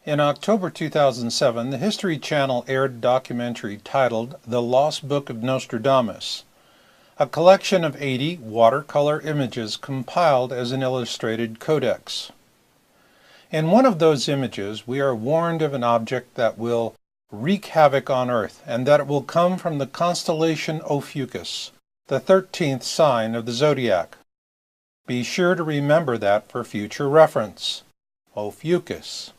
In October 2007, the History Channel aired a documentary titled The Lost Book of Nostradamus, a collection of 80 watercolor images compiled as an illustrated codex. In one of those images, we are warned of an object that will wreak havoc on Earth, and that it will come from the constellation Ophiuchus, the 13th sign of the zodiac. Be sure to remember that for future reference. Ophiuchus.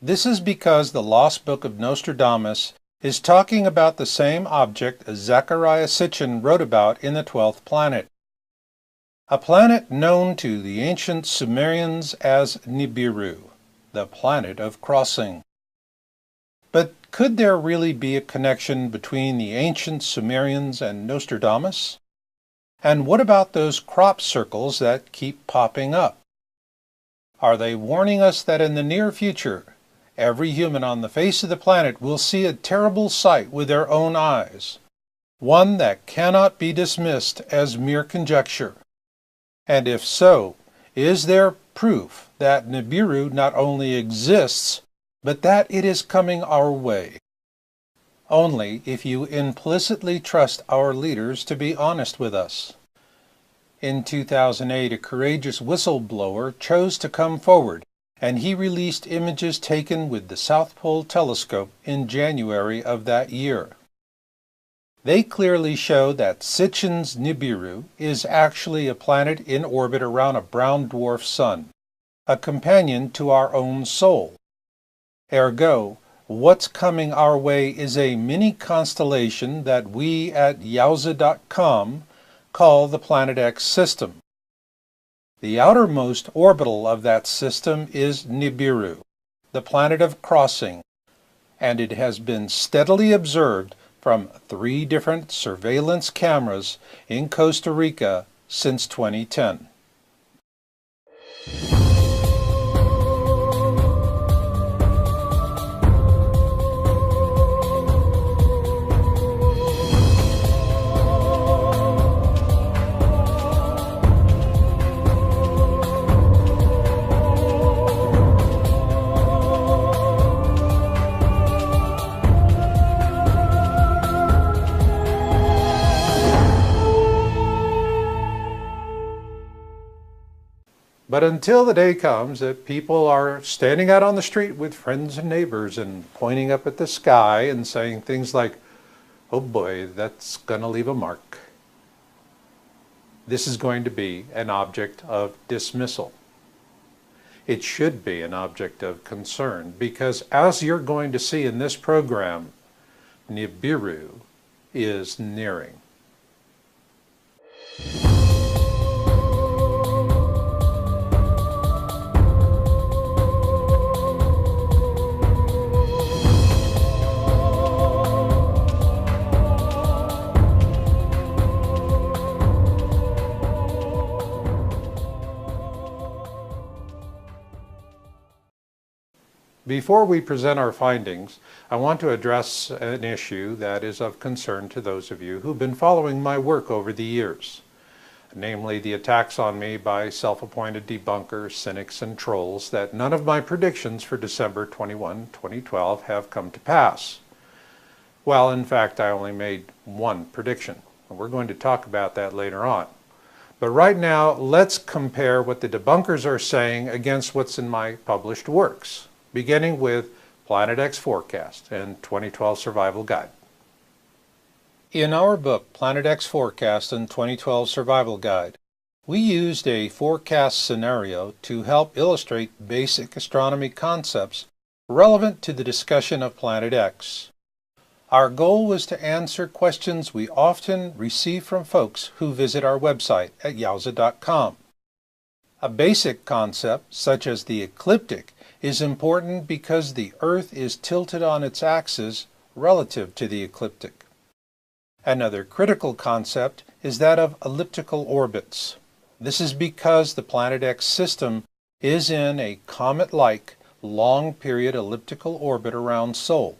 This is because the Lost Book of Nostradamus is talking about the same object as Zecharia Sitchin wrote about in the 12th planet. A planet known to the ancient Sumerians as Nibiru, the planet of crossing. But could there really be a connection between the ancient Sumerians and Nostradamus? And what about those crop circles that keep popping up? Are they warning us that in the near future, every human on the face of the planet will see a terrible sight with their own eyes, one that cannot be dismissed as mere conjecture? And if so, is there proof that Nibiru not only exists, but that it is coming our way? Only if you implicitly trust our leaders to be honest with us. In 2008, a courageous whistleblower chose to come forward, and he released images taken with the South Pole telescope in January of that year. They clearly show that Sitchin's Nibiru is actually a planet in orbit around a brown dwarf sun, a companion to our own Sol. Ergo, what's coming our way is a mini constellation that we at Yowza.com call the Planet X system. The outermost orbital of that system is Nibiru, the planet of crossing, and it has been steadily observed from 3 different surveillance cameras in Costa Rica since 2010. But until the day comes that people are standing out on the street with friends and neighbors and pointing up at the sky and saying things like, "Oh boy, that's gonna leave a mark," this is going to be an object of dismissal. It should be an object of concern, because as you're going to see in this program, Nibiru is nearing. Before we present our findings, I want to address an issue that is of concern to those of you who've been following my work over the years, namely the attacks on me by self-appointed debunkers, cynics, and trolls that none of my predictions for December 21, 2012 have come to pass. Well, in fact, I only made one prediction, and we're going to talk about that later on. But right now, let's compare what the debunkers are saying against what's in my published works, beginning with Planet X Forecast and 2012 Survival Guide. In our book, Planet X Forecast and 2012 Survival Guide, we used a forecast scenario to help illustrate basic astronomy concepts relevant to the discussion of Planet X. Our goal was to answer questions we often receive from folks who visit our website at Yowza.com. A basic concept, such as the ecliptic, is important because the Earth is tilted on its axis relative to the ecliptic. Another critical concept is that of elliptical orbits. This is because the Planet X system is in a comet-like, long-period elliptical orbit around Sol.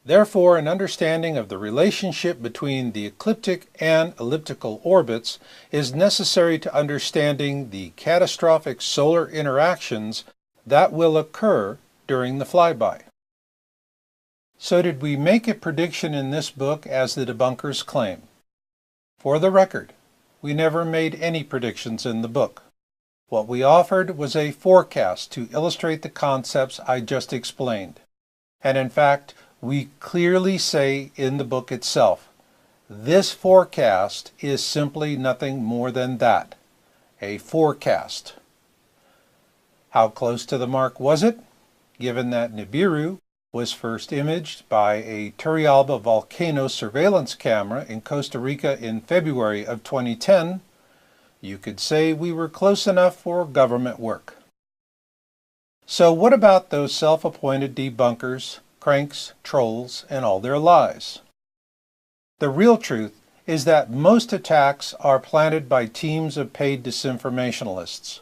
Therefore, an understanding of the relationship between the ecliptic and elliptical orbits is necessary to understanding the catastrophic solar interactions that will occur during the flyby. So did we make a prediction in this book as the debunkers claim? For the record, we never made any predictions in the book. What we offered was a forecast to illustrate the concepts I just explained. And in fact, we clearly say in the book itself, this forecast is simply nothing more than that, a forecast. How close to the mark was it? Given that Nibiru was first imaged by a Turrialba volcano surveillance camera in Costa Rica in February of 2010, you could say we were close enough for government work. So what about those self-appointed debunkers, cranks, trolls, and all their lies? The real truth is that most attacks are planted by teams of paid disinformationalists,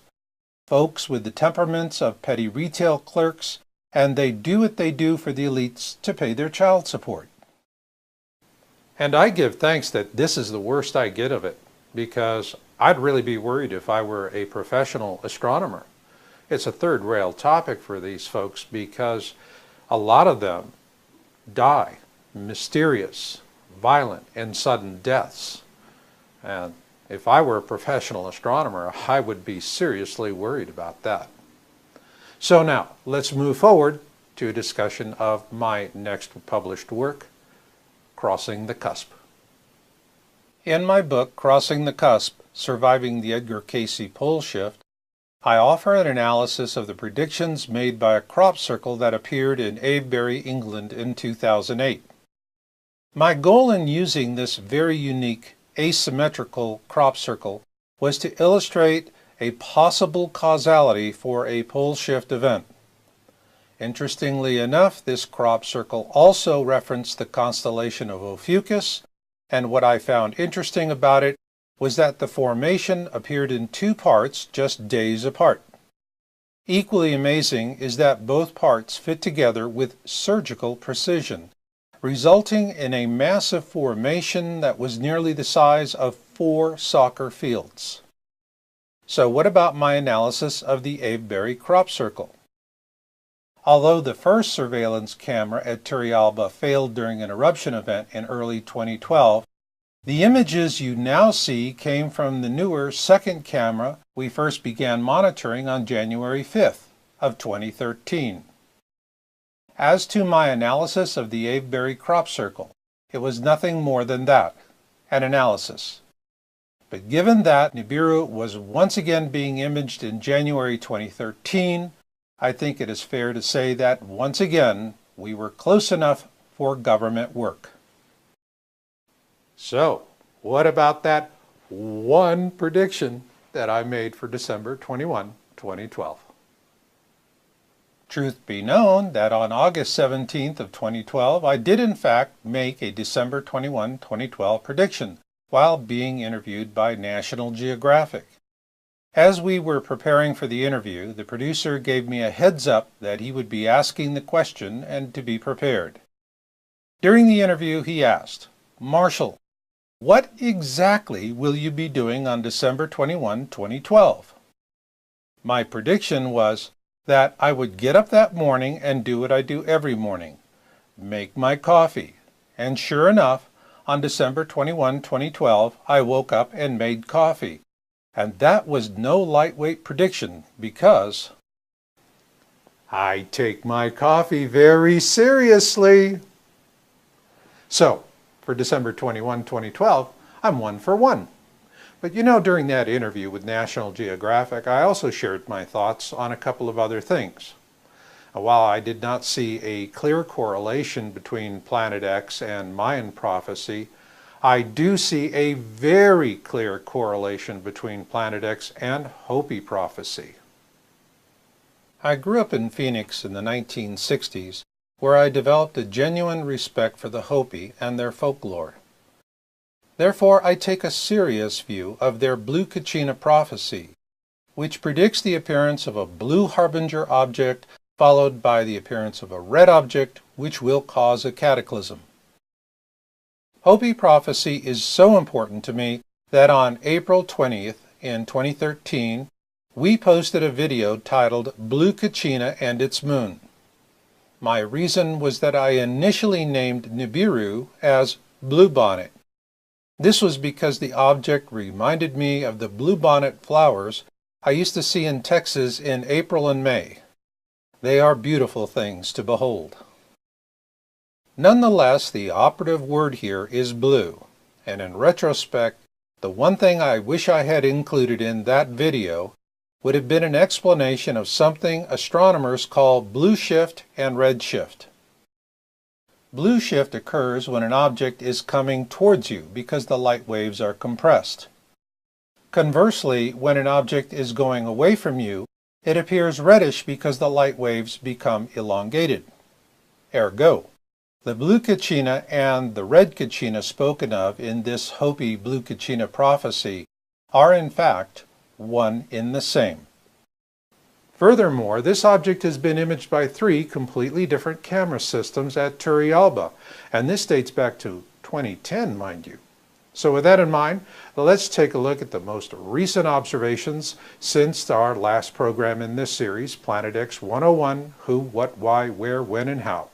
folks with the temperaments of petty retail clerks, and they do what they do for the elites to pay their child support. And I give thanks that this is the worst I get of it, because I'd really be worried if I were a professional astronomer. It's a third-rail topic for these folks because a lot of them die mysterious, violent, and sudden deaths. And if I were a professional astronomer, I would be seriously worried about that. So now, let's move forward to a discussion of my next published work, Crossing the Cusp. In my book, Crossing the Cusp, Surviving the Edgar Cayce Pole Shift, I offer an analysis of the predictions made by a crop circle that appeared in Avebury, England in 2008. My goal in using this very unique asymmetrical crop circle was to illustrate a possible causality for a pole shift event. Interestingly enough, this crop circle also referenced the constellation of Ophiuchus, and what I found interesting about it was that the formation appeared in two parts just days apart. Equally amazing is that both parts fit together with surgical precision, resulting in a massive formation that was nearly the size of 4 soccer fields. So what about my analysis of the Avebury crop circle? Although the first surveillance camera at Turrialba failed during an eruption event in early 2012, the images you now see came from the newer second camera we first began monitoring on January 5th of 2013. As to my analysis of the Avebury crop circle, it was nothing more than that, an analysis. But given that Nibiru was once again being imaged in January 2013, I think it is fair to say that once again we were close enough for government work. So, what about that one prediction that I made for December 21, 2012? Truth be known that on August 17th of 2012, I did in fact make a December 21, 2012 prediction while being interviewed by National Geographic. As we were preparing for the interview, the producer gave me a heads up that he would be asking the question and to be prepared. During the interview, he asked, "Marshall, what exactly will you be doing on December 21, 2012? My prediction was that I would get up that morning and do what I do every morning, make my coffee. And sure enough, on December 21, 2012, I woke up and made coffee. And that was no lightweight prediction because I take my coffee very seriously. So, for December 21, 2012, I'm 1 for 1. But you know, during that interview with National Geographic, I also shared my thoughts on a couple of other things. While I did not see a clear correlation between Planet X and Mayan prophecy, I do see a very clear correlation between Planet X and Hopi prophecy. I grew up in Phoenix in the 1960s, where I developed a genuine respect for the Hopi and their folklore. Therefore, I take a serious view of their blue Kachina prophecy, which predicts the appearance of a blue harbinger object followed by the appearance of a red object which will cause a cataclysm. Hopi prophecy is so important to me that on April 20th in 2013, we posted a video titled Blue Kachina and its Moon. My reason was that I initially named Nibiru as Bluebonnet. This was because the object reminded me of the bluebonnet flowers I used to see in Texas in April and May. They are beautiful things to behold. Nonetheless, the operative word here is blue, and in retrospect, the one thing I wish I had included in that video would have been an explanation of something astronomers call blue shift and red shift. Blue shift occurs when an object is coming towards you because the light waves are compressed. Conversely, when an object is going away from you, it appears reddish because the light waves become elongated. Ergo, the blue Kachina and the red Kachina spoken of in this Hopi blue Kachina prophecy are in fact one in the same. Furthermore, this object has been imaged by 3 completely different camera systems at Turrialba, and this dates back to 2010, mind you. So with that in mind, let's take a look at the most recent observations since our last program in this series, Planet X 101, Who, What, Why, Where, When, and How.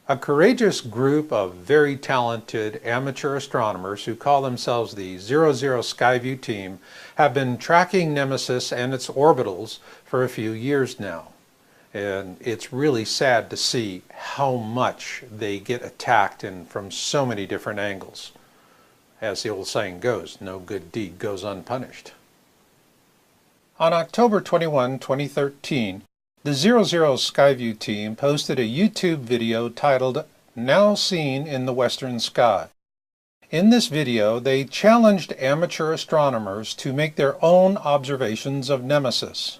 A courageous group of very talented amateur astronomers who call themselves the 00 Skyview team have been tracking Nemesis and its orbitals for a few years now. And it's really sad to see how much they get attacked and from so many different angles. As the old saying goes, no good deed goes unpunished. On October 21, 2013, the 00 Skyview team posted a YouTube video titled Now Seen in the Western Sky. In this video, they challenged amateur astronomers to make their own observations of Nemesis.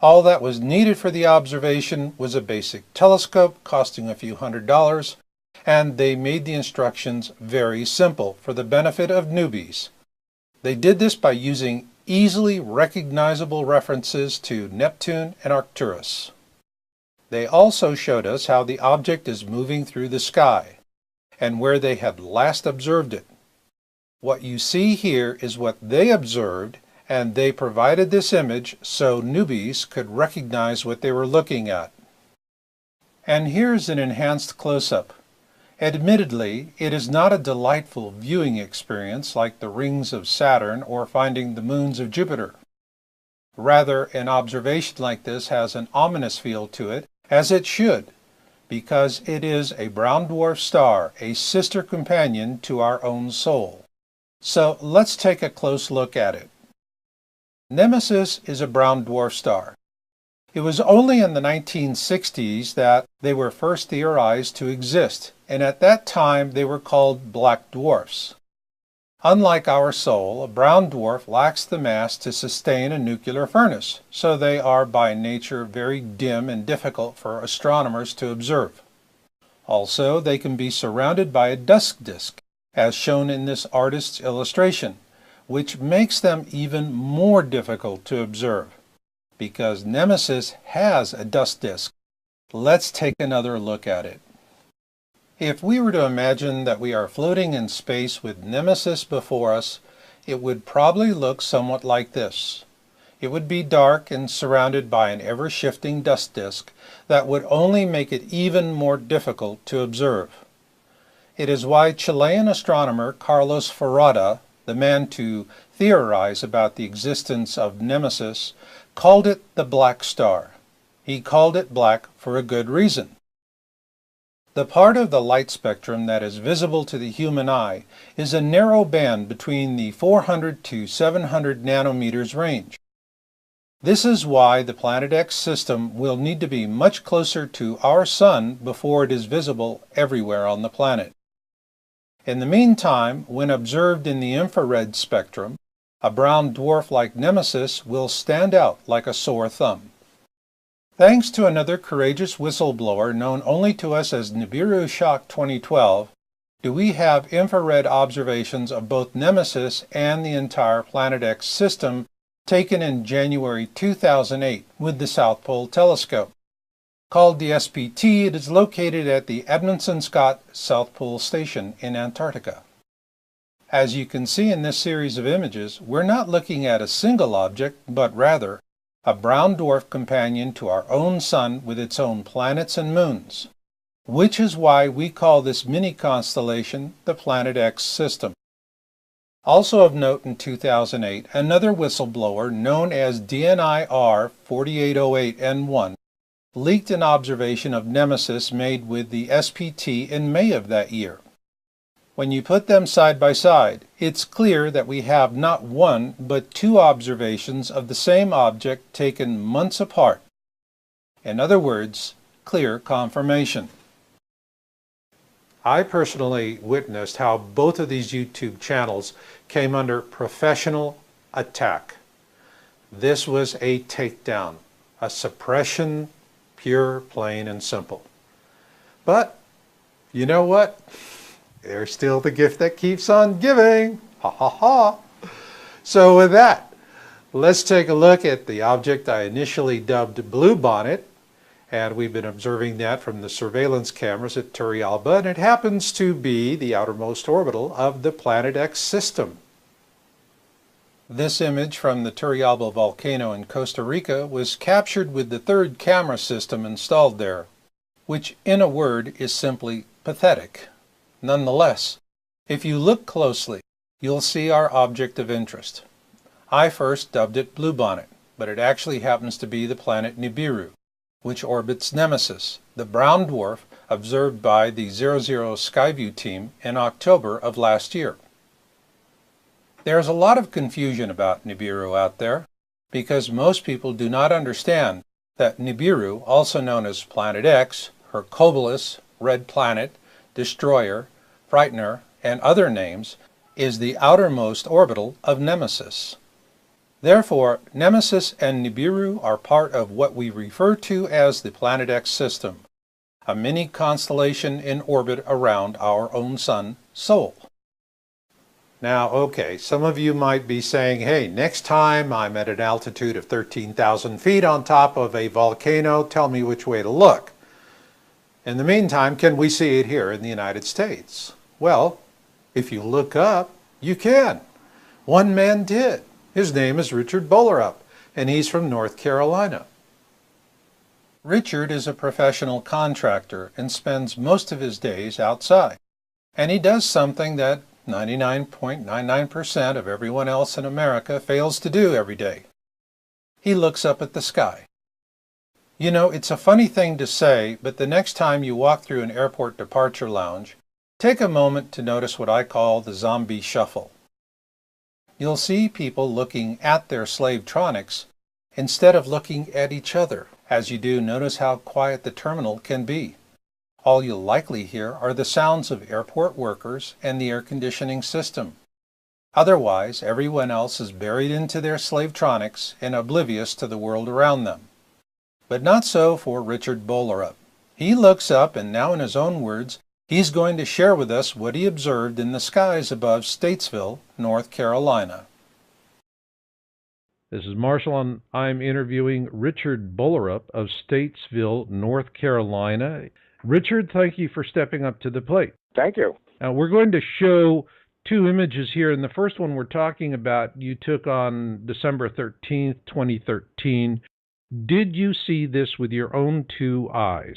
All that was needed for the observation was a basic telescope costing a few $100s, and they made the instructions very simple for the benefit of newbies. They did this by using easily recognizable references to Neptune and Arcturus. They also showed us how the object is moving through the sky, and where they had last observed it. What you see here is what they observed, and they provided this image so newbies could recognize what they were looking at. And here's an enhanced close-up. Admittedly, it is not a delightful viewing experience like the rings of Saturn or finding the moons of Jupiter. Rather, an observation like this has an ominous feel to it, as it should, because it is a brown dwarf star, a sister companion to our own Sol. So let's take a close look at it. Nemesis is a brown dwarf star. It was only in the 1960s that they were first theorized to exist, and at that time they were called black dwarfs. Unlike our Sol, a brown dwarf lacks the mass to sustain a nuclear furnace, so they are by nature very dim and difficult for astronomers to observe. Also, they can be surrounded by a dust disk, as shown in this artist's illustration, which makes them even more difficult to observe. Because Nemesis has a dust disk, let's take another look at it. If we were to imagine that we are floating in space with Nemesis before us, it would probably look somewhat like this. It would be dark and surrounded by an ever-shifting dust disk that would only make it even more difficult to observe. It is why Chilean astronomer Carlos Ferrada, the man to theorize about the existence of Nemesis, called it the black star. He called it black for a good reason. The part of the light spectrum that is visible to the human eye is a narrow band between the 400 to 700 nanometers range. This is why the Planet X system will need to be much closer to our Sun before it is visible everywhere on the planet. In the meantime, when observed in the infrared spectrum, a brown dwarf like Nemesis will stand out like a sore thumb. Thanks to another courageous whistleblower known only to us as Nibiru Shock 2012, do we have infrared observations of both Nemesis and the entire Planet X system taken in January 2008 with the South Pole Telescope. Called the SPT, it is located at the Edmondson Scott South Pole Station in Antarctica. As you can see in this series of images, we're not looking at a single object, but rather a brown dwarf companion to our own Sun with its own planets and moons, which is why we call this mini-constellation the Planet X system. Also of note in 2008, another whistleblower known as DNIR 4808N1 leaked an observation of Nemesis made with the SPT in May of that year. When you put them side by side, it's clear that we have not one but two observations of the same object taken months apart. In other words, clear confirmation. I personally witnessed how both of these YouTube channels came under professional attack. This was a takedown, a suppression, pure, plain, and simple. But, you know what? There's still the gift that keeps on giving. Ha ha ha. So with that, let's take a look at the object I initially dubbed Bluebonnet. And we've been observing that from the surveillance cameras at Turrialba, and it happens to be the outermost orbital of the Planet X system. This image from the Turrialba volcano in Costa Rica was captured with the third camera system installed there, which in a word is simply pathetic. Nonetheless, if you look closely, you'll see our object of interest. I first dubbed it Bluebonnet, but it actually happens to be the planet Nibiru, which orbits Nemesis, the brown dwarf observed by the 00 Skyview team in October of last year. There's a lot of confusion about Nibiru out there, because most people do not understand that Nibiru, also known as Planet X, Hercules, Red Planet, Destroyer, Frightener, and other names, is the outermost orbital of Nemesis. Therefore, Nemesis and Nibiru are part of what we refer to as the Planet X system, a mini-constellation in orbit around our own Sun, Sol. Now, okay, some of you might be saying, hey, next time I'm at an altitude of 13,000 feet on top of a volcano, tell me which way to look. In the meantime, can we see it here in the United States? Well, if you look up, you can. One man did. His name is Richard Bolerup, and he's from North Carolina. Richard is a professional contractor and spends most of his days outside. And he does something that 99.99% of everyone else in America fails to do every day. He looks up at the sky. You know, it's a funny thing to say, but the next time you walk through an airport departure lounge, take a moment to notice what I call the zombie shuffle. You'll see people looking at their slavetronics instead of looking at each other. As you do, notice how quiet the terminal can be. All you'll likely hear are the sounds of airport workers and the air conditioning system. Otherwise, everyone else is buried into their slavetronics and oblivious to the world around them. But not so for Richard Bolerup. He looks up, and now in his own words, he's going to share with us what he observed in the skies above Statesville, North Carolina. This is Marshall, and I'm interviewing Richard Bolerup of Statesville, North Carolina. Richard, thank you for stepping up to the plate. Thank you. Now, we're going to show two images here, and the first one we're talking about you took on December 13th, 2013. Did you see this with your own two eyes?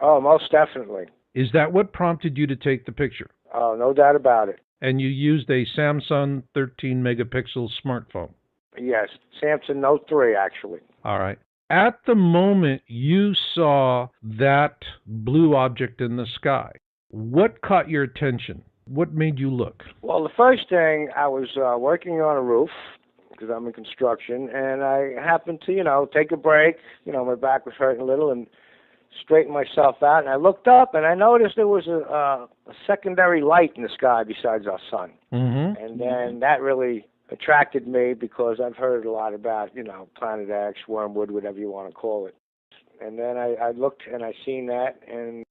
Oh, most definitely. Is that what prompted you to take the picture? Oh, no doubt about it. And you used a Samsung 13-megapixel smartphone? Yes, Samsung Note 3, actually. All right. At the moment you saw that blue object in the sky, what caught your attention? What made you look? Well, the first thing, I was working on a roof, because I'm in construction, and I happened to, take a break. My back was hurting a little, and straighten myself out, and I looked up, and I noticed there was a secondary light in the sky besides our sun. Mm-hmm. And then that really attracted me because I've heard a lot about, Planet X, Wormwood, whatever you want to call it. And then I looked and I seen that, and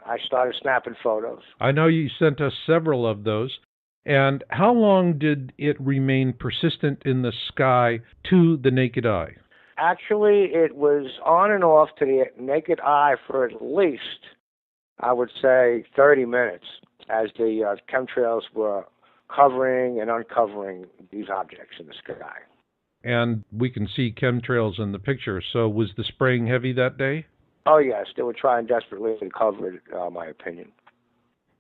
I started snapping photos. I know you sent us several of those. And how long did it remain persistent in the sky to the naked eye? Actually, it was on and off to the naked eye for at least, I would say, 30 minutes as the chemtrails were covering and uncovering these objects in the sky. And we can see chemtrails in the picture. So was the spraying heavy that day? Oh, yes. They were trying desperately to cover it, my opinion.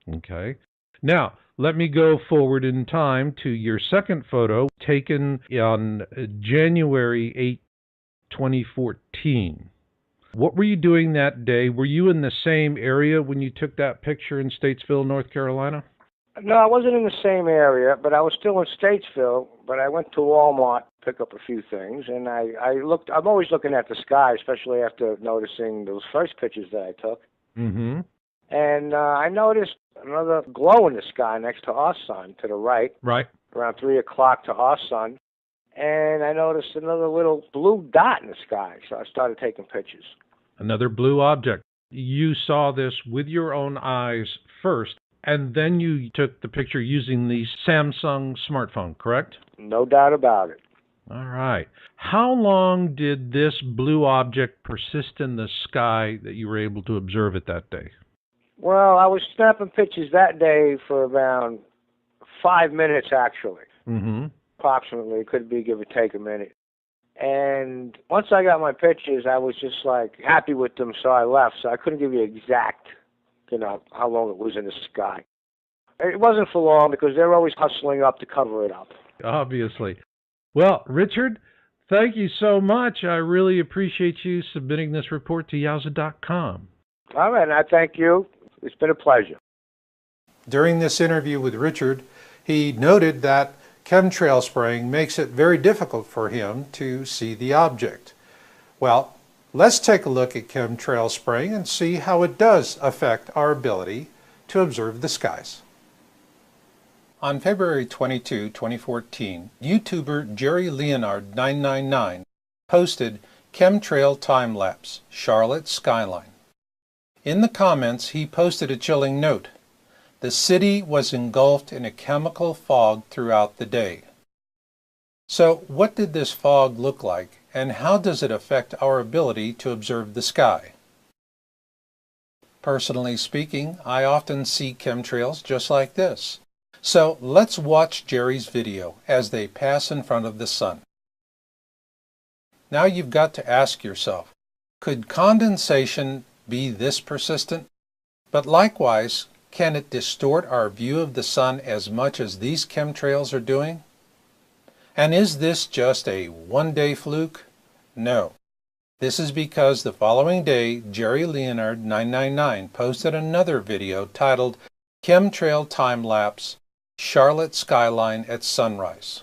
Okay. Now, let me go forward in time to your second photo taken on January 8, 2014. What were you doing that day? Were you in the same area when you took that picture in Statesville, North Carolina? No, I wasn't in the same area, but I was still in Statesville. But I went to Walmart to pick up a few things, and I looked. I'm always looking at the sky, especially after noticing those first pictures that I took. Mm-hmm. And I noticed another glow in the sky next to our sun, to the right. Right. Around 3 o'clock to our sun. And I noticed another little blue dot in the sky, so I started taking pictures. Another blue object. You saw this with your own eyes first, and then you took the picture using the Samsung smartphone, correct? No doubt about it. All right. How long did this blue object persist in the sky that you were able to observe it that day? Well, I was snapping pictures that day for around 5 minutes, actually. Mm-hmm. Approximately. It could be give or take a minute. And once I got my pictures, I was just like happy with them, so I left. So I couldn't give you exact, how long it was in the sky. It wasn't for long because they're always hustling up to cover it up. Obviously. Well, Richard, thank you so much. I really appreciate you submitting this report to Yowza.com. All right, and I thank you. It's been a pleasure. During this interview with Richard, he noted that chemtrail spraying makes it very difficult for him to see the object. Well, let's take a look at chemtrail spraying and see how it does affect our ability to observe the skies. On February 22, 2014, YouTuber Jerry Leonard 999 posted Chemtrail Time-Lapse, Charlotte Skyline. In the comments, he posted a chilling note. The city was engulfed in a chemical fog throughout the day. So, what did this fog look like, and how does it affect our ability to observe the sky? Personally speaking, I often see chemtrails just like this. So, let's watch Jerry's video as they pass in front of the sun. Now you've got to ask yourself, could condensation be this persistent? But likewise, can it distort our view of the sun as much as these chemtrails are doing? And is this just a one-day fluke? No. This is because the following day, Jerry Leonard 999 posted another video titled Chemtrail Time-Lapse, Charlotte Skyline at Sunrise.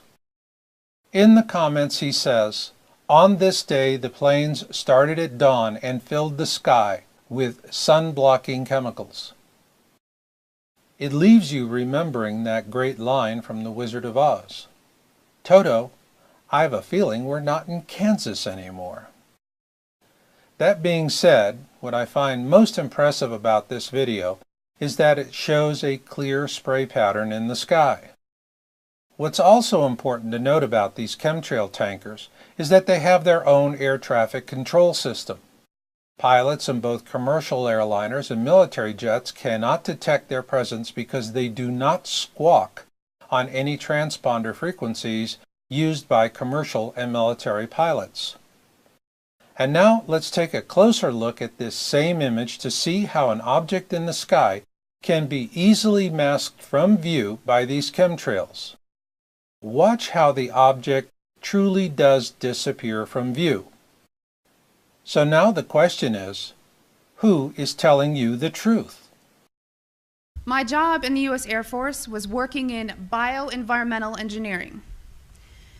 In the comments he says, "On this day the planes started at dawn and filled the sky with sun-blocking chemicals." It leaves you remembering that great line from The Wizard of Oz. Toto, I've a feeling we're not in Kansas anymore. That being said, what I find most impressive about this video is that it shows a clear spray pattern in the sky. What's also important to note about these chemtrail tankers is that they have their own air traffic control system. Pilots in both commercial airliners and military jets cannot detect their presence because they do not squawk on any transponder frequencies used by commercial and military pilots. And now let's take a closer look at this same image to see how an object in the sky can be easily masked from view by these chemtrails. Watch how the object truly does disappear from view. So now the question is, who is telling you the truth? My job in the U.S. Air Force was working in bioenvironmental engineering.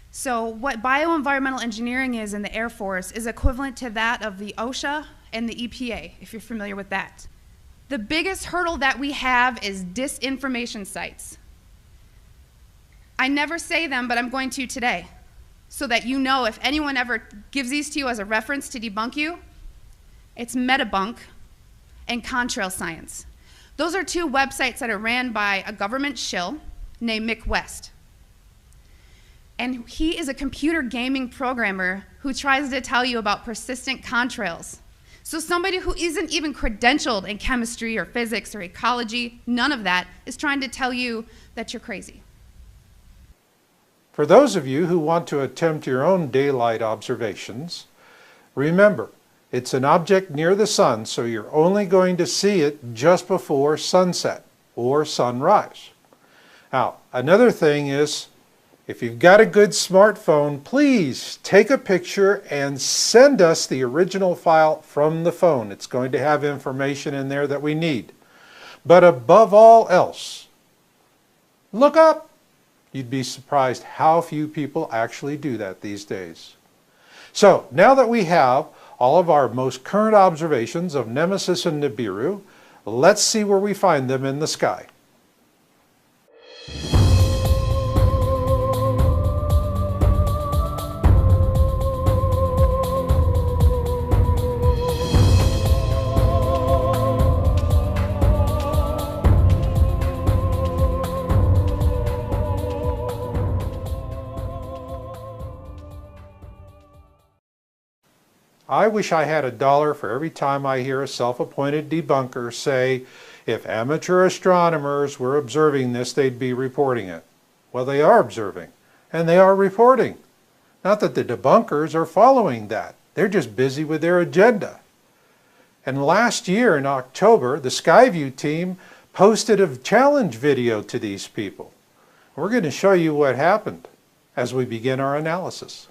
So what bioenvironmental engineering is in the Air Force is equivalent to that of the OSHA and the EPA, if you're familiar with that. The biggest hurdle that we have is disinformation sites. I never say them, but I'm going to today, so that you know if anyone ever gives these to you as a reference to debunk you, It's Metabunk and Contrail Science. Those are two websites that are ran by a government shill named Mick West. And he is a computer gaming programmer who tries to tell you about persistent contrails. So somebody who isn't even credentialed in chemistry or physics or ecology, none of that, is trying to tell you that you're crazy. For those of you who want to attempt your own daylight observations, remember, it's an object near the sun, so you're only going to see it just before sunset or sunrise. Now, another thing is, if you've got a good smartphone, please take a picture and send us the original file from the phone. It's going to have information in there that we need. But above all else, look up. You'd be surprised how few people actually do that these days. So, now that we have all of our most current observations of Nemesis and Nibiru, let's see where we find them in the sky. I wish I had $1 for every time I hear a self-appointed debunker say, if amateur astronomers were observing this, they'd be reporting it. Well, they are observing, and they are reporting. Not that the debunkers are following that. They're just busy with their agenda. And last year in October, the Skyview team posted a challenge video to these people. We're going to show you what happened as we begin our analysis.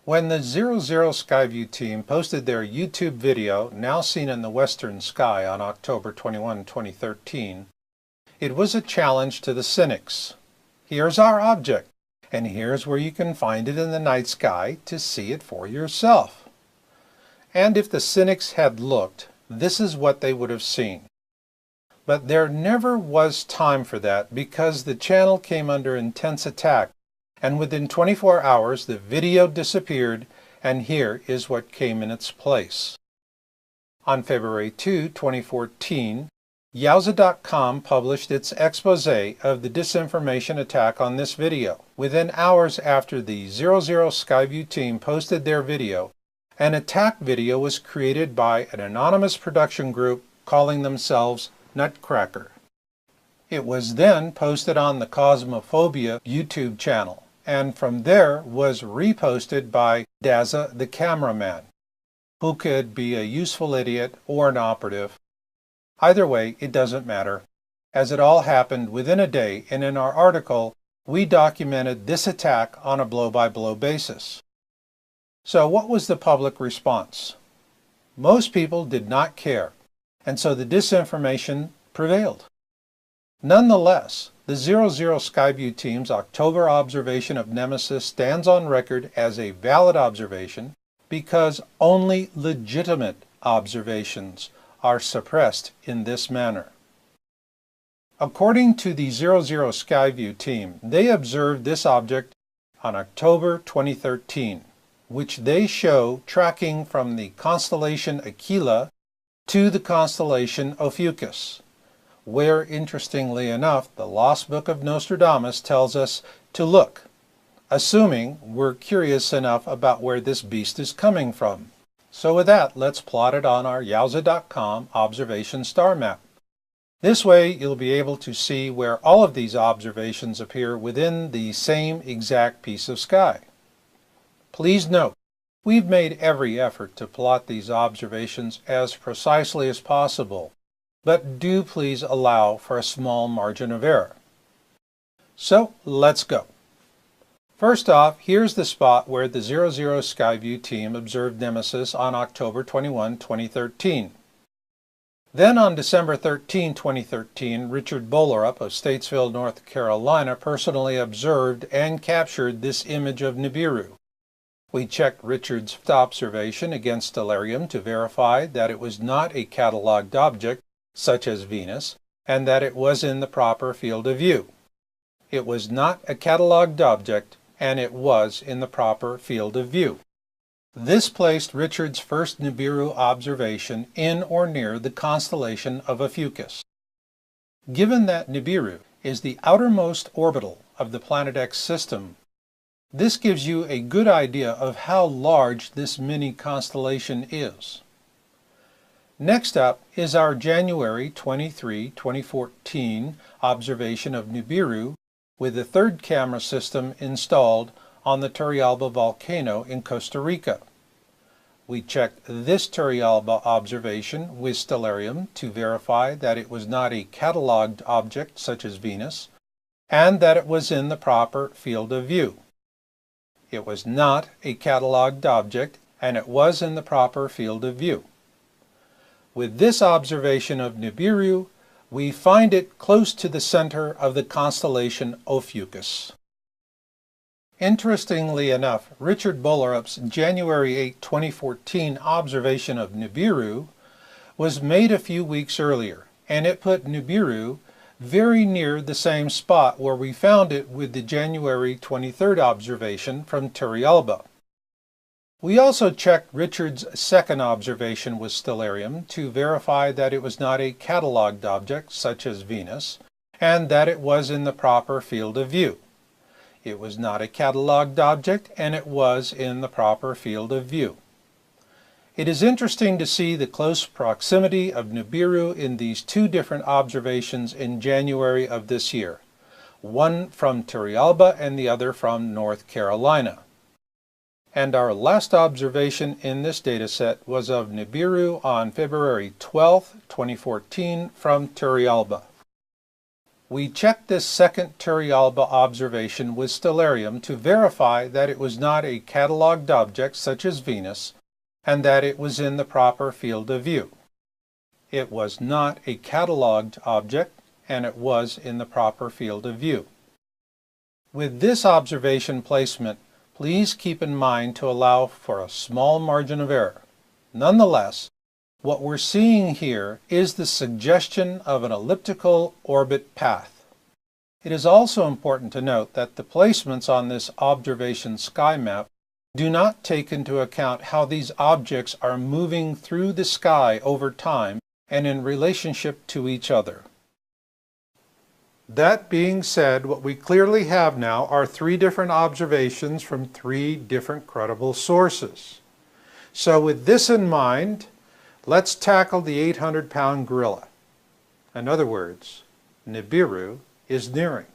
When the 00 Skyview team posted their YouTube video, now seen in the western sky on October 21, 2013, it was a challenge to the cynics. Here's our object, and here's where you can find it in the night sky to see it for yourself. And if the cynics had looked, this is what they would have seen. But there never was time for that because the channel came under intense attack, and within 24 hours the video disappeared, and here is what came in its place. On February 2, 2014, Yowza.com published its expose of the disinformation attack on this video. Within hours after the 00 Skyview team posted their video, an attack video was created by an anonymous production group calling themselves Nutcracker. It was then posted on the Cosmophobia YouTube channel, and from there was reposted by Dazza the cameraman, who could be a useful idiot or an operative. Either way, it doesn't matter, as it all happened within a day, and in our article, we documented this attack on a blow-by-blow basis. So what was the public response? Most people did not care, and so the disinformation prevailed. Nonetheless, the 00 Skyview team's October observation of Nemesis stands on record as a valid observation because only legitimate observations are suppressed in this manner. According to the 00 Skyview team, they observed this object on October 2013, which they show tracking from the constellation Aquila to the constellation Ophiuchus, where, interestingly enough, the Lost Book of Nostradamus tells us to look, assuming we're curious enough about where this beast is coming from. So with that, let's plot it on our Yowza.com observation star map. This way, you'll be able to see where all of these observations appear within the same exact piece of sky. Please note, we've made every effort to plot these observations as precisely as possible, but do please allow for a small margin of error. So let's go. First off, here's the spot where the 00 Skyview team observed Nemesis on October 21, 2013. Then on December 13, 2013, Richard Bolerup of Statesville, North Carolina personally observed and captured this image of Nibiru. We checked Richard's observation against Stellarium to verify that it was not a catalogued object, such as Venus, and that it was in the proper field of view. It was not a catalogued object, and it was in the proper field of view. This placed Richard's first Nibiru observation in or near the constellation of Ophiuchus. Given that Nibiru is the outermost orbital of the Planet X system, this gives you a good idea of how large this mini constellation is. Next up is our January 23, 2014 observation of Nibiru with the third camera system installed on the Turrialba volcano in Costa Rica. We checked this Turrialba observation with stellarium to verify that it was not a cataloged object such as Venus, and that it was in the proper field of view. It was not a cataloged object, and it was in the proper field of view. With this observation of Nibiru, we find it close to the center of the constellation Ophiuchus. Interestingly enough, Richard Bolerup's January 8, 2014 observation of Nibiru was made a few weeks earlier, and it put Nibiru very near the same spot where we found it with the January 23rd observation from Turrialba. We also checked Richard's second observation with stellarium to verify that it was not a cataloged object such as Venus, and that it was in the proper field of view. It was not a cataloged object, and it was in the proper field of view. It is interesting to see the close proximity of Nibiru in these two different observations in January of this year, one from Turrialba and the other from North Carolina. And our last observation in this dataset was of Nibiru on February 12, 2014 from Turrialba. We checked this second Turrialba observation with stellarium to verify that it was not a cataloged object such as Venus, and that it was in the proper field of view. It was not a cataloged object, and it was in the proper field of view. With this observation placement, please keep in mind to allow for a small margin of error. Nonetheless, what we're seeing here is the suggestion of an elliptical orbit path. It is also important to note that the placements on this observation sky map do not take into account how these objects are moving through the sky over time and in relationship to each other. That being said, what we clearly have now are three different observations from three different credible sources. So with this in mind, let's tackle the 800-pound gorilla. In other words, Nibiru is nearing.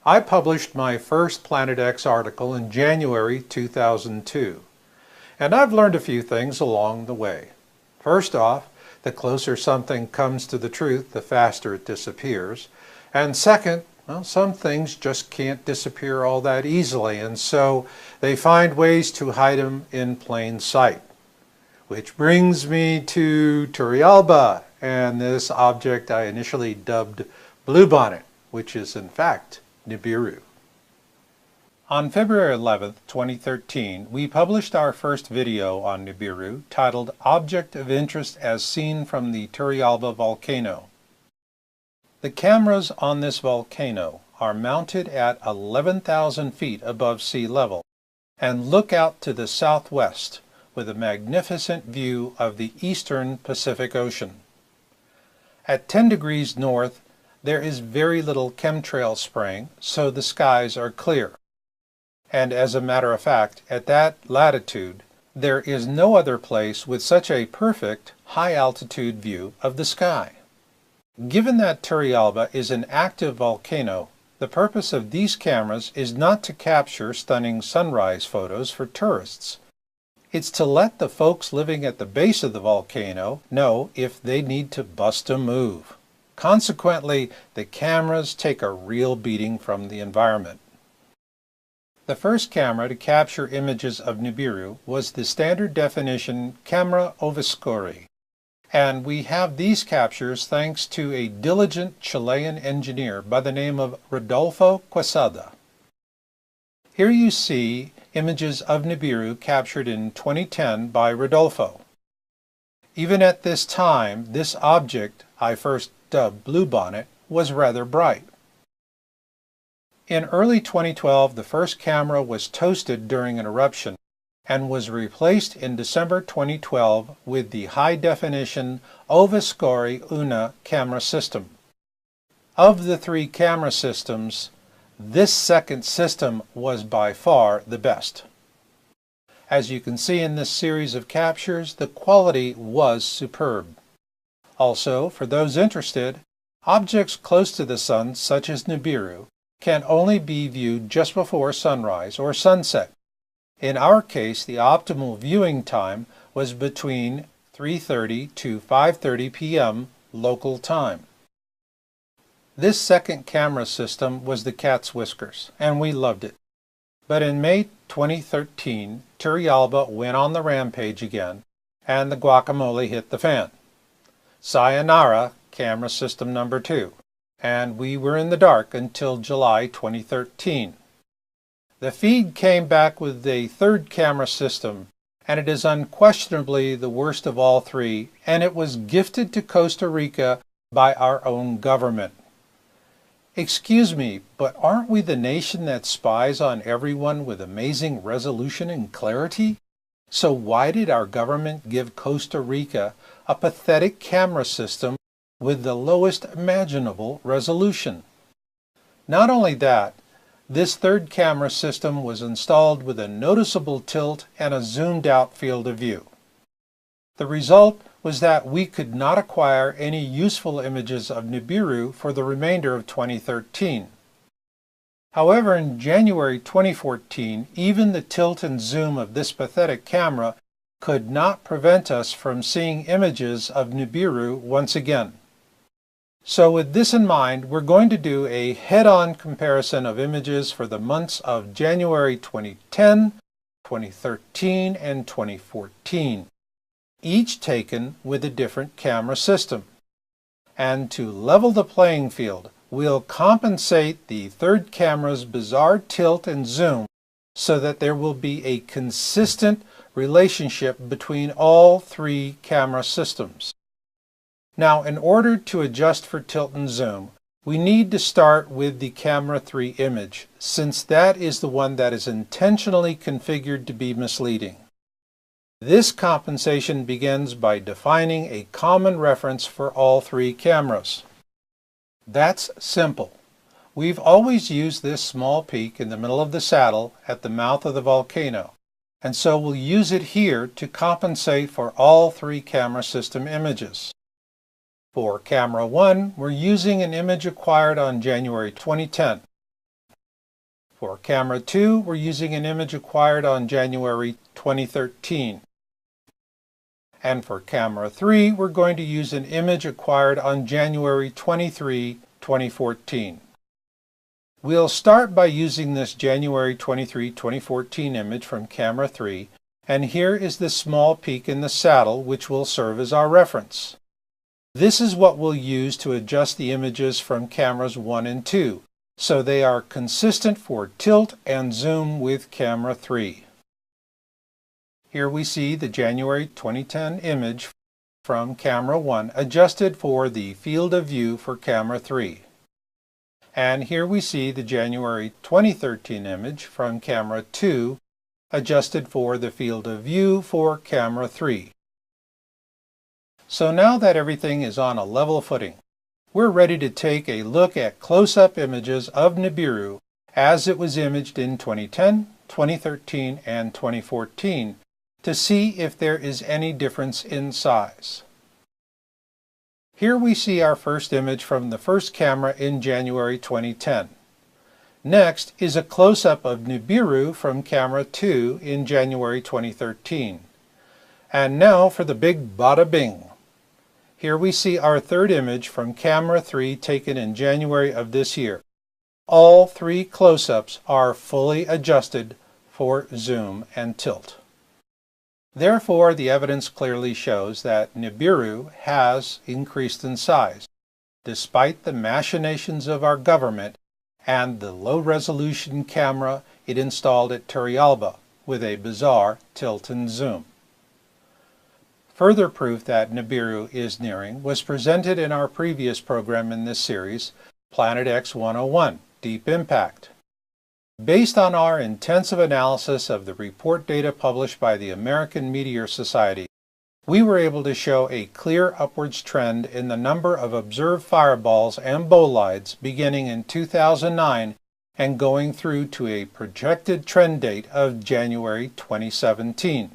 I published my first Planet X article in January 2002, and I've learned a few things along the way. First off, the closer something comes to the truth, the faster it disappears. And second, well, some things just can't disappear all that easily, and so they find ways to hide them in plain sight. Which brings me to Turrialba and this object I initially dubbed Bluebonnet, which is in fact Nibiru. On February 11, 2013, we published our first video on Nibiru titled Object of Interest as Seen from the Turrialba Volcano. The cameras on this volcano are mounted at 11,000 feet above sea level and look out to the southwest with a magnificent view of the eastern Pacific Ocean. At 10 degrees north, there is very little chemtrail spraying, so the skies are clear. And as a matter of fact, at that latitude, there is no other place with such a perfect high-altitude view of the sky. Given that Turrialba is an active volcano, the purpose of these cameras is not to capture stunning sunrise photos for tourists. It's to let the folks living at the base of the volcano know if they need to bust a move. Consequently, the cameras take a real beating from the environment. The first camera to capture images of Nibiru was the standard definition camera Oviscori. And we have these captures thanks to a diligent Chilean engineer by the name of Rodolfo Quesada. Here you see images of Nibiru captured in 2010 by Rodolfo. Even at this time, this object, I first dubbed Bluebonnet, was rather bright. In early 2012, the first camera was toasted during an eruption and was replaced in December 2012 with the high-definition Ovascori Una camera system. Of the three camera systems, this second system was by far the best. As you can see in this series of captures, the quality was superb. Also, for those interested, objects close to the sun, such as Nibiru, can only be viewed just before sunrise or sunset. In our case, the optimal viewing time was between 3:30 to 5:30 p.m. local time. This second camera system was the cat's whiskers, and we loved it. But in May 2013, Turrialba went on the rampage again, and the guacamole hit the fan. Sayonara, camera system number 2, and we were in the dark until July 2013. The feed came back with a third camera system, and it is unquestionably the worst of all three, and it was gifted to Costa Rica by our own government. Excuse me, but aren't we the nation that spies on everyone with amazing resolution and clarity? So why did our government give Costa Rica a pathetic camera system with the lowest imaginable resolution? Not only that, this third camera system was installed with a noticeable tilt and a zoomed-out field of view. The result was that we could not acquire any useful images of Nibiru for the remainder of 2013. However, in January 2014, even the tilt and zoom of this pathetic camera could not prevent us from seeing images of Nibiru once again. So with this in mind, we're going to do a head-on comparison of images for the months of January 2010, 2013, and 2014. Each taken with a different camera system. And to level the playing field, we'll compensate the third camera's bizarre tilt and zoom so that there will be a consistent relationship between all three camera systems. Now, in order to adjust for tilt and zoom, we need to start with the camera 3 image, since that is the one that is intentionally configured to be misleading. This compensation begins by defining a common reference for all three cameras. That's simple. We've always used this small peak in the middle of the saddle at the mouth of the volcano, and so we'll use it here to compensate for all three camera system images. For camera 1, we're using an image acquired on January 2010. For camera 2, we're using an image acquired on January 2013. And for camera 3, we're going to use an image acquired on January 23, 2014. We'll start by using this January 23, 2014 image from camera 3, and here is the small peak in the saddle which will serve as our reference. This is what we'll use to adjust the images from cameras 1 and 2, so they are consistent for tilt and zoom with camera 3. Here we see the January 2010 image from camera 1 adjusted for the field of view for camera 3. And here we see the January 2013 image from camera 2 adjusted for the field of view for camera 3. So now that everything is on a level footing, we're ready to take a look at close-up images of Nibiru as it was imaged in 2010, 2013, and 2014 to see if there is any difference in size. Here we see our first image from the first camera in January 2010. Next is a close-up of Nibiru from camera 2 in January 2013. And now for the big bada bing. Here we see our third image from camera 3 taken in January of this year. All three close-ups are fully adjusted for zoom and tilt. Therefore, the evidence clearly shows that Nibiru has increased in size, despite the machinations of our government and the low-resolution camera it installed at Turrialba with a bizarre tilt and zoom. Further proof that Nibiru is nearing was presented in our previous program in this series, Planet X 101, Deep Impact. Based on our intensive analysis of the report data published by the American Meteor Society, we were able to show a clear upwards trend in the number of observed fireballs and bolides beginning in 2009 and going through to a projected trend date of January 2017.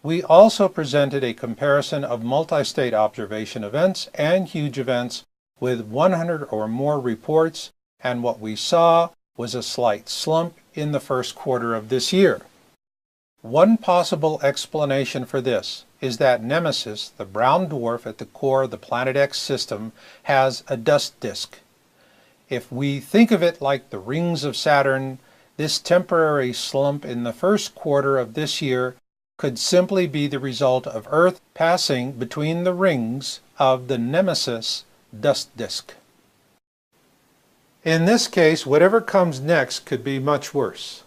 We also presented a comparison of multi-state observation events and huge events with 100 or more reports, and what we saw was a slight slump in the first quarter of this year. One possible explanation for this is that Nemesis, the brown dwarf at the core of the Planet X system, has a dust disk. If we think of it like the rings of Saturn, this temporary slump in the first quarter of this year could simply be the result of Earth passing between the rings of the Nemesis dust disk. In this case, whatever comes next could be much worse.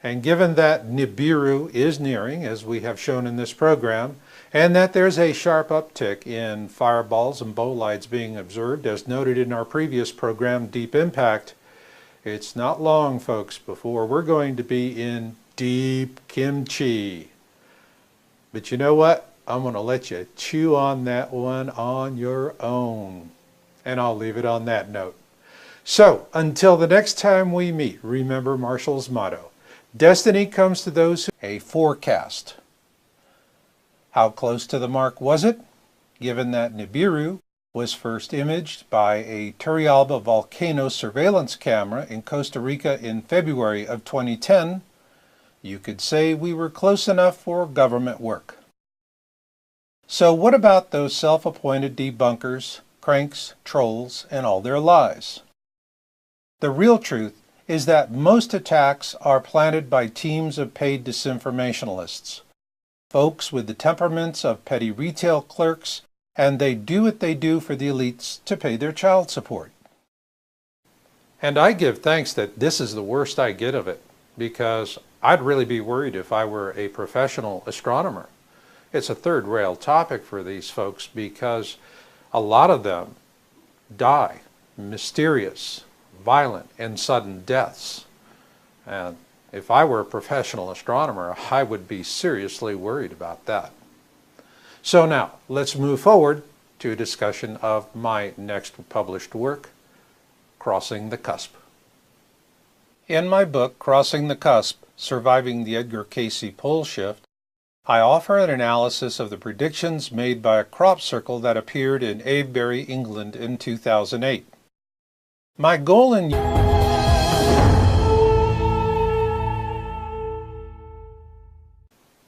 And given that Nibiru is nearing, as we have shown in this program, and that there's a sharp uptick in fireballs and bolides being observed, as noted in our previous program, Deep Impact, it's not long, folks, before we're going to be in deep kimchi. But you know what? I'm going to let you chew on that one on your own. And I'll leave it on that note. So, until the next time we meet, remember Marshall's motto, destiny comes to those who... A forecast. How close to the mark was it? Given that Nibiru was first imaged by a Turrialba volcano surveillance camera in Costa Rica in February of 2010, you could say we were close enough for government work. So what about those self-appointed debunkers, cranks, trolls, and all their lies? The real truth is that most attacks are planted by teams of paid disinformationalists, folks with the temperaments of petty retail clerks, and they do what they do for the elites to pay their child support. And I give thanks that this is the worst I get of it, because I'd really be worried if I were a professional astronomer. It's a third rail topic for these folks because a lot of them die mysterious, violent, and sudden deaths. And if I were a professional astronomer, I would be seriously worried about that. So now, let's move forward to a discussion of my next published work, Crossing the Cusp. In my book, Crossing the Cusp, Surviving the Edgar Cayce Pole Shift, I offer an analysis of the predictions made by a crop circle that appeared in Avebury, England in 2008. My goal in...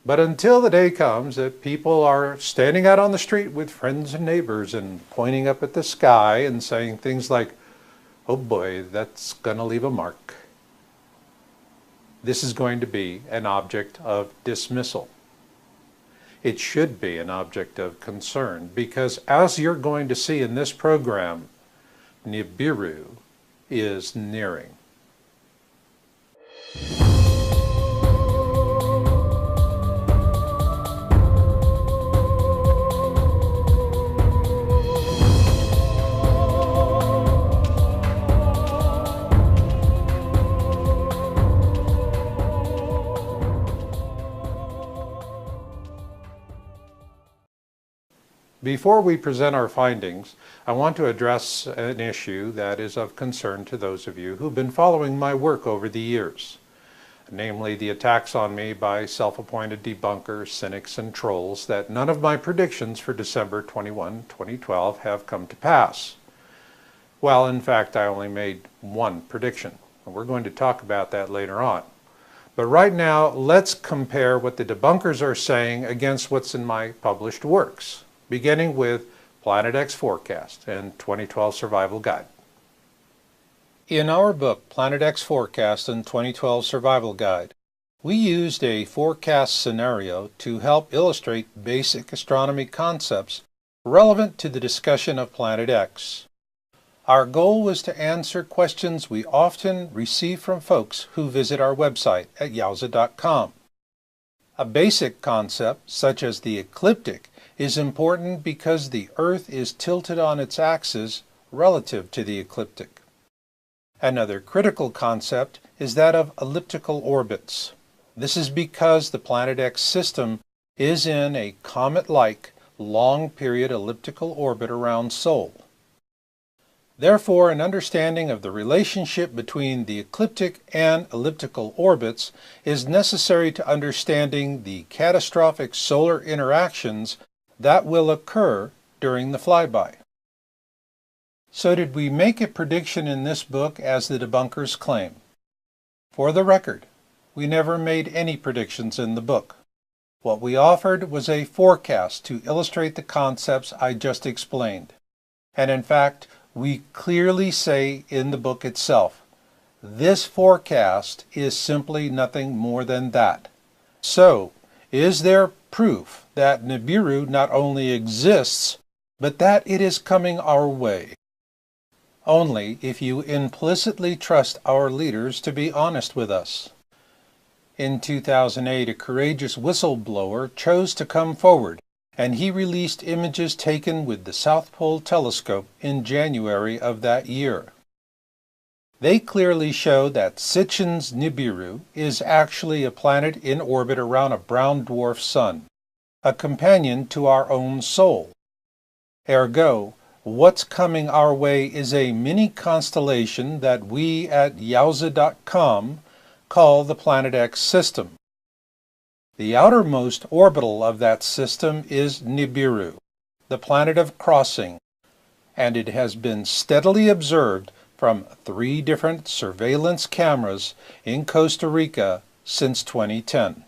But until the day comes that people are standing out on the street with friends and neighbors and pointing up at the sky and saying things like, oh boy, that's going to leave a mark. This is going to be an object of dismissal. It should be an object of concern because, as you're going to see in this program, Nibiru is nearing. Before we present our findings, I want to address an issue that is of concern to those of you who've been following my work over the years, namely the attacks on me by self-appointed debunkers, cynics, and trolls that none of my predictions for December 21, 2012 have come to pass. Well, in fact, I only made one prediction, and we're going to talk about that later on. But right now, let's compare what the debunkers are saying against what's in my published works, beginning with Planet X Forecast and 2012 Survival Guide. In our book, Planet X Forecast and 2012 Survival Guide, We used a forecast scenario to help illustrate basic astronomy concepts relevant to the discussion of Planet X. Our goal was to answer questions we often receive from folks who visit our website at yowza.com. A basic concept, such as the ecliptic, is important because the Earth is tilted on its axis relative to the ecliptic. Another critical concept is that of elliptical orbits. This is because the Planet X system is in a comet-like, long-period elliptical orbit around Sol. Therefore, an understanding of the relationship between the ecliptic and elliptical orbits is necessary to understanding the catastrophic solar interactions that will occur during the flyby. So did we make a prediction in this book as the debunkers claim? For the record, we never made any predictions in the book. What we offered was a forecast to illustrate the concepts I just explained. And in fact, we clearly say in the book itself, this forecast is simply nothing more than that. So, is there proof that Nibiru not only exists, but that it is coming our way? Only if you implicitly trust our leaders to be honest with us. In 2008, a courageous whistleblower chose to come forward, and he released images taken with the South Pole Telescope in January of that year. They clearly show that Sitchin's Nibiru is actually a planet in orbit around a brown dwarf sun, a companion to our own Sol. Ergo, what's coming our way is a mini constellation that we at yowza.com call the Planet X system. The outermost orbital of that system is Nibiru, the planet of crossing, and it has been steadily observed from 3 different surveillance cameras in Costa Rica since 2010.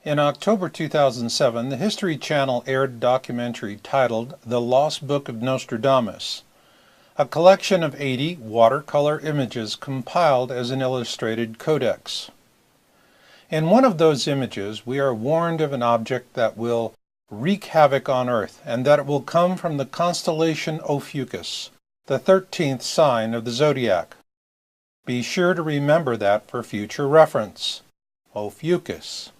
In October 2007, the History Channel aired a documentary titled The Lost Book of Nostradamus, a collection of 80 watercolor images compiled as an illustrated codex. In one of those images, we are warned of an object that will wreak havoc on Earth, and that it will come from the constellation Ophiuchus, the 13th sign of the zodiac. Be sure to remember that for future reference. Ophiuchus.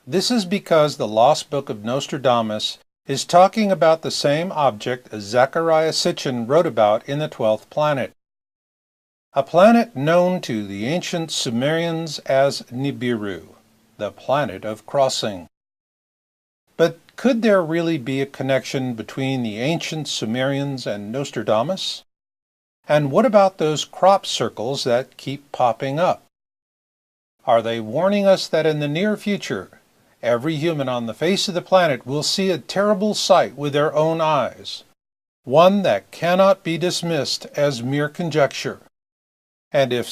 This is because the Lost Book of Nostradamus is talking about the same object as Zecharia Sitchin wrote about in the 12th planet. A planet known to the ancient Sumerians as Nibiru, the planet of crossing. But could there really be a connection between the ancient Sumerians and Nostradamus? And what about those crop circles that keep popping up? Are they warning us that in the near future, every human on the face of the planet will see a terrible sight with their own eyes, one that cannot be dismissed as mere conjecture? And if